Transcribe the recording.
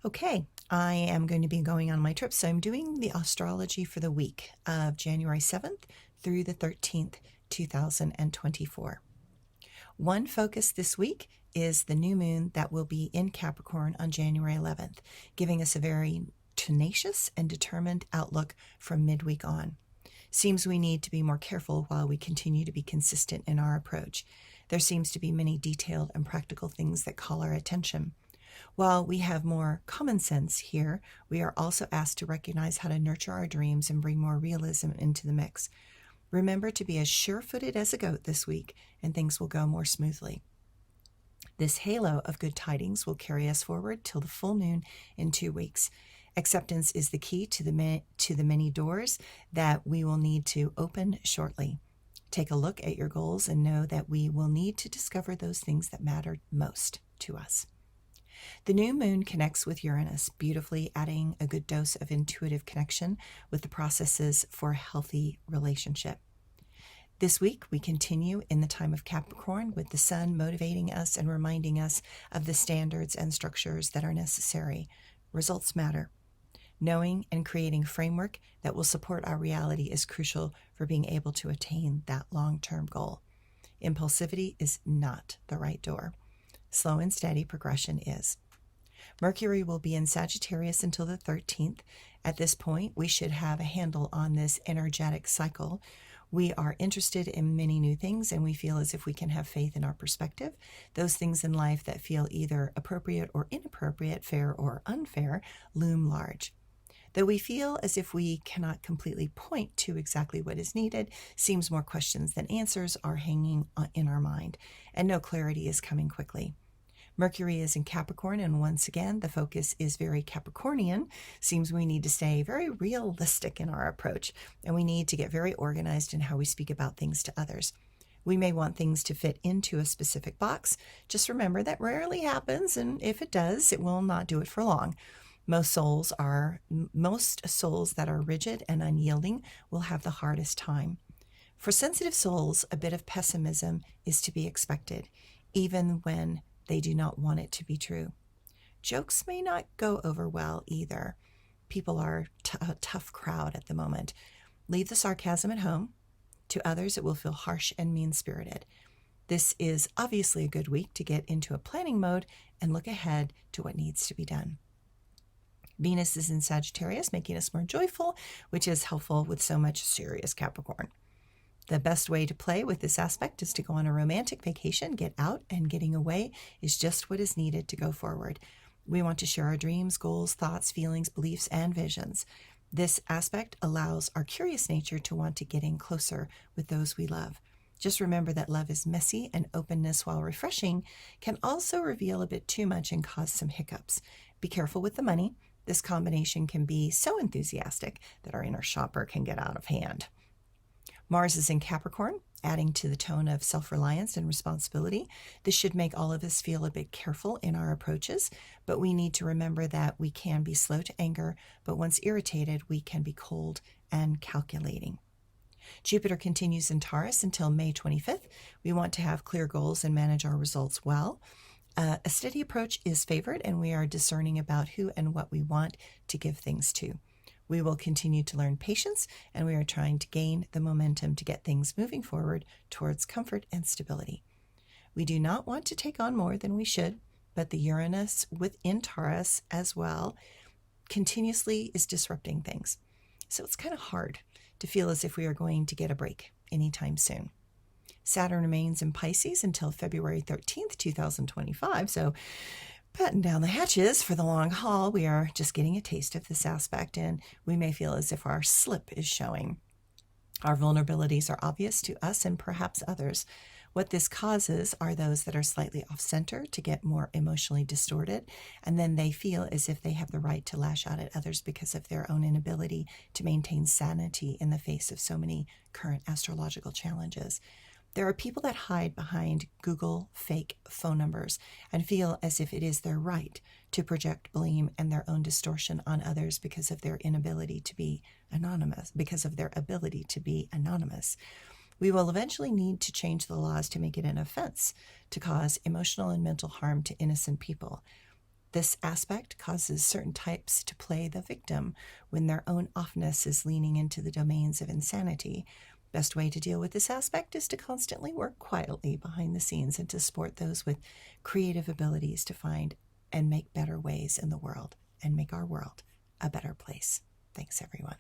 Okay, I am going to be going on my trip, so I'm doing the astrology for the week of January 7th through the 13th, 2024. One focus this week is the new moon that will be in Capricorn on January 11th, giving us a very tenacious and determined outlook from midweek on. Seems we need to be more careful while we continue to be consistent in our approach. There seems to be many detailed and practical things that call our attention. While we have more common sense here, we are also asked to recognize how to nurture our dreams and bring more realism into the mix. Remember to be as sure-footed as a goat this week, and things will go more smoothly. This halo of good tidings will carry us forward till the full moon in 2 weeks. Acceptance is the key to the many doors that we will need to open shortly. Take a look at your goals and know that we will need to discover those things that matter most to us. The new moon connects with Uranus, beautifully adding a good dose of intuitive connection with the processes for a healthy relationship. This week, we continue in the time of Capricorn with the sun motivating us and reminding us of the standards and structures that are necessary. Results matter. Knowing and creating a framework that will support our reality is crucial for being able to attain that long-term goal. Impulsivity is not the right door. Slow and steady progression is. Mercury will be in Sagittarius until the 13th. At this point, we should have a handle on this energetic cycle. We are interested in many new things, and we feel as if we can have faith in our perspective. Those things in life that feel either appropriate or inappropriate, fair or unfair, loom large. Though we feel as if we cannot completely point to exactly what is needed, seems more questions than answers are hanging in our mind, and no clarity is coming quickly. Mercury is in Capricorn, and once again, the focus is very Capricornian. Seems we need to stay very realistic in our approach, and we need to get very organized in how we speak about things to others. We may want things to fit into a specific box. Just remember that rarely happens, and if it does, it will not do it for long. Most souls that are rigid and unyielding will have the hardest time. For sensitive souls, a bit of pessimism is to be expected, even when they do not want it to be true. Jokes may not go over well either. People are a tough crowd at the moment. Leave the sarcasm at home. To others, it will feel harsh and mean-spirited. This is obviously a good week to get into a planning mode and look ahead to what needs to be done. Venus is in Sagittarius, making us more joyful, which is helpful with so much serious Capricorn. The best way to play with this aspect is to go on a romantic vacation. Get out, and getting away is just what is needed to go forward. We want to share our dreams, goals, thoughts, feelings, beliefs, and visions. This aspect allows our curious nature to want to get in closer with those we love. Just remember that love is messy, and openness, while refreshing, can also reveal a bit too much and cause some hiccups. Be careful with the money. This combination can be so enthusiastic that our inner shopper can get out of hand. Mars is in Capricorn, adding to the tone of self-reliance and responsibility. This should make all of us feel a bit careful in our approaches, but we need to remember that we can be slow to anger, but once irritated, we can be cold and calculating. Jupiter continues in Taurus until May 25th. We want to have clear goals and manage our results well. A steady approach is favored, and we are discerning about who and what we want to give things to. We will continue to learn patience, and we are trying to gain the momentum to get things moving forward towards comfort and stability. We do not want to take on more than we should, but the Uranus within Taurus as well continuously is disrupting things. So it's kind of hard to feel as if we are going to get a break anytime soon. Saturn remains in Pisces until February 13th, 2025, so batten down the hatches for the long haul. We are just getting a taste of this aspect, and we may feel as if our slip is showing. Our vulnerabilities are obvious to us and perhaps others. What this causes are those that are slightly off-center to get more emotionally distorted, and then they feel as if they have the right to lash out at others because of their own inability to maintain sanity in the face of so many current astrological challenges. There are people that hide behind Google fake phone numbers and feel as if it is their right to project blame and their own distortion on others because of their inability to be anonymous, We will eventually need to change the laws to make it an offense to cause emotional and mental harm to innocent people. This aspect causes certain types to play the victim when their own offness is leaning into the domains of insanity. Best way to deal with this aspect is to constantly work quietly behind the scenes and to support those with creative abilities to find and make better ways in the world and make our world a better place. Thanks, everyone.